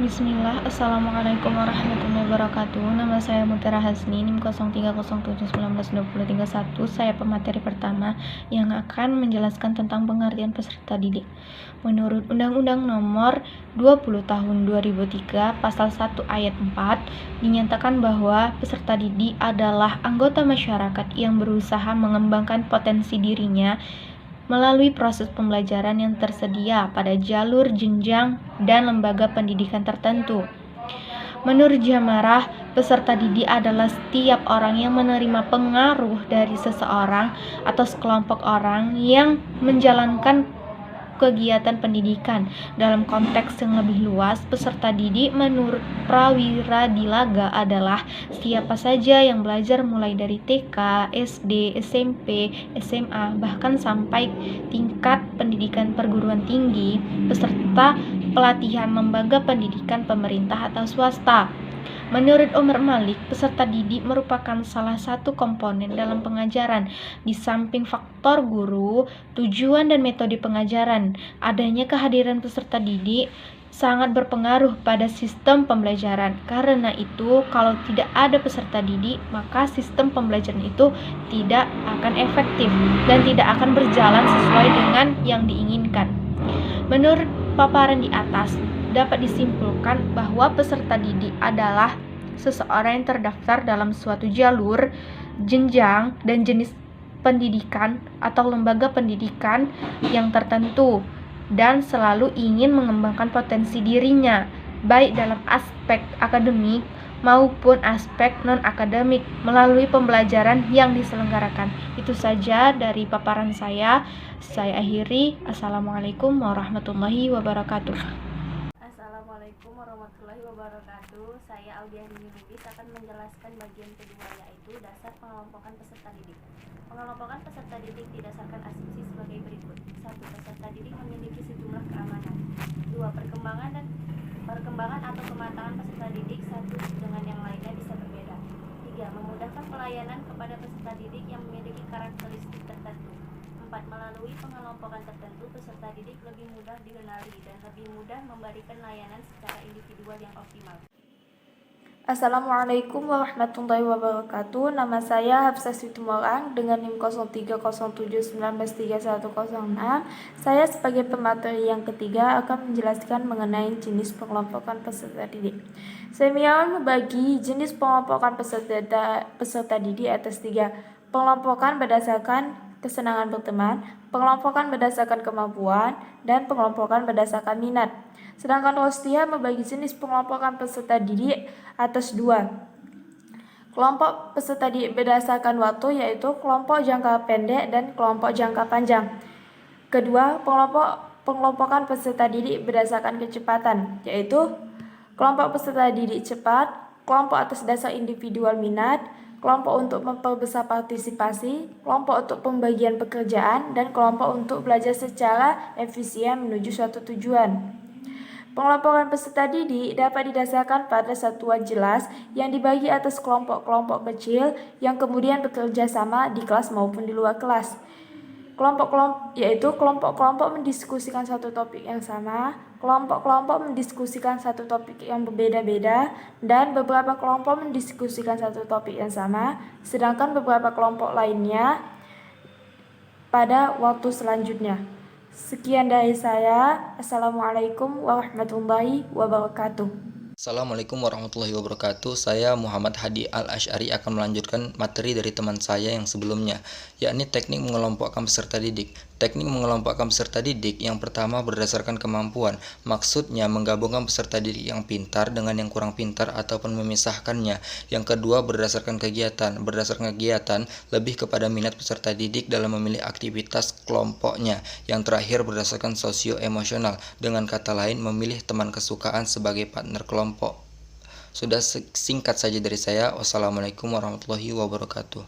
Bismillah, Assalamualaikum warahmatullahi wabarakatuh. Nama saya Mutiara Hasni, NIM 0307192031. Saya pemateri pertama yang akan menjelaskan tentang pengertian peserta didik. Menurut Undang-Undang Nomor 20 Tahun 2003, Pasal 1 Ayat 4, dinyatakan bahwa peserta didik adalah anggota masyarakat yang berusaha mengembangkan potensi dirinya melalui proses pembelajaran yang tersedia pada jalur jenjang dan lembaga pendidikan tertentu. Menurut Jamarah, peserta didik adalah setiap orang yang menerima pengaruh dari seseorang atau sekelompok orang yang menjalankan kegiatan pendidikan. Dalam konteks yang lebih luas, peserta didik menurut Prawira Dilaga adalah siapa saja yang belajar mulai dari TK, SD, SMP, SMA, bahkan sampai tingkat pendidikan perguruan tinggi, peserta pelatihan lembaga pendidikan pemerintah atau swasta. Menurut Umar Malik, peserta didik merupakan salah satu komponen dalam pengajaran. Di samping faktor guru, tujuan dan metode pengajaran, adanya kehadiran peserta didik sangat berpengaruh pada sistem pembelajaran. Karena itu, kalau tidak ada peserta didik, maka sistem pembelajaran itu tidak akan efektif dan tidak akan berjalan sesuai dengan yang diinginkan. Menurut paparan di atas, dapat disimpulkan bahwa peserta didik adalah seseorang yang terdaftar dalam suatu jalur, jenjang, dan jenis pendidikan atau lembaga pendidikan yang tertentu dan selalu ingin mengembangkan potensi dirinya, baik dalam aspek akademik maupun aspek non-akademik melalui pembelajaran yang diselenggarakan. Itu saja dari paparan saya. Saya akhiri. Assalamualaikum warahmatullahi wabarakatuh. Assalamualaikum warahmatullahi wabarakatuh. Saya Audiahini Lubis akan menjelaskan bagian kedua, yaitu dasar pengelompokan peserta didik. Pengelompokan peserta didik didasarkan asumsi sebagai berikut. 1. Peserta didik memiliki sejumlah keamanan. 2. Perkembangan atau kematangan peserta didik satu dengan yang lainnya bisa berbeda. 3. Memudahkan pelayanan kepada peserta didik yang memiliki karakteristik tertentu. 4. Melalui pengelompokan tertentu, peserta didik lebih mudah dikenali dan lebih mudah memberikan layanan secara individual yang optimal. Assalamualaikum warahmatullahi wabarakatuh. Nama saya Hafsah Situmorang dengan NIM 0307193106. Saya sebagai pemateri yang ketiga akan menjelaskan mengenai jenis pengelompokan peserta didik. Semiawan membagi jenis pengelompokan peserta didik atas 3. Pengelompokan berdasarkan kesenangan berteman, pengelompokan berdasarkan kemampuan, dan pengelompokan berdasarkan minat. Sedangkan Rostia membagi jenis pengelompokan peserta didik atas 2. Kelompok peserta didik berdasarkan waktu, yaitu kelompok jangka pendek dan kelompok jangka panjang. Kedua, pengelompokan peserta didik berdasarkan kecepatan, yaitu kelompok peserta didik cepat, kelompok atas dasar individual minat, kelompok untuk memperbesar partisipasi, kelompok untuk pembagian pekerjaan, dan kelompok untuk belajar secara efisien menuju suatu tujuan. Pengelompokan peserta didik dapat didasarkan pada satuan jelas yang dibagi atas kelompok-kelompok kecil yang kemudian bekerja sama di kelas maupun di luar kelas. Kelompok-kelompok mendiskusikan satu topik yang sama, kelompok-kelompok mendiskusikan satu topik yang berbeda-beda, dan beberapa kelompok mendiskusikan satu topik yang sama, sedangkan beberapa kelompok lainnya pada waktu selanjutnya. Sekian dari saya. Assalamualaikum warahmatullahi wabarakatuh. Assalamualaikum warahmatullahi wabarakatuh. Saya Muhammad Hadi Al-Asy'ari akan melanjutkan materi dari teman saya yang sebelumnya, yakni teknik mengelompokkan peserta didik. Teknik mengelompokkan peserta didik yang pertama berdasarkan kemampuan. Maksudnya menggabungkan peserta didik yang pintar dengan yang kurang pintar ataupun memisahkannya. Yang kedua berdasarkan kegiatan. Berdasarkan kegiatan lebih kepada minat peserta didik dalam memilih aktivitas kelompoknya. Yang terakhir berdasarkan sosio-emosional. Dengan kata lain memilih teman kesukaan sebagai partner kelompok. Sudah singkat saja dari saya. Wassalamualaikum warahmatullahi wabarakatuh.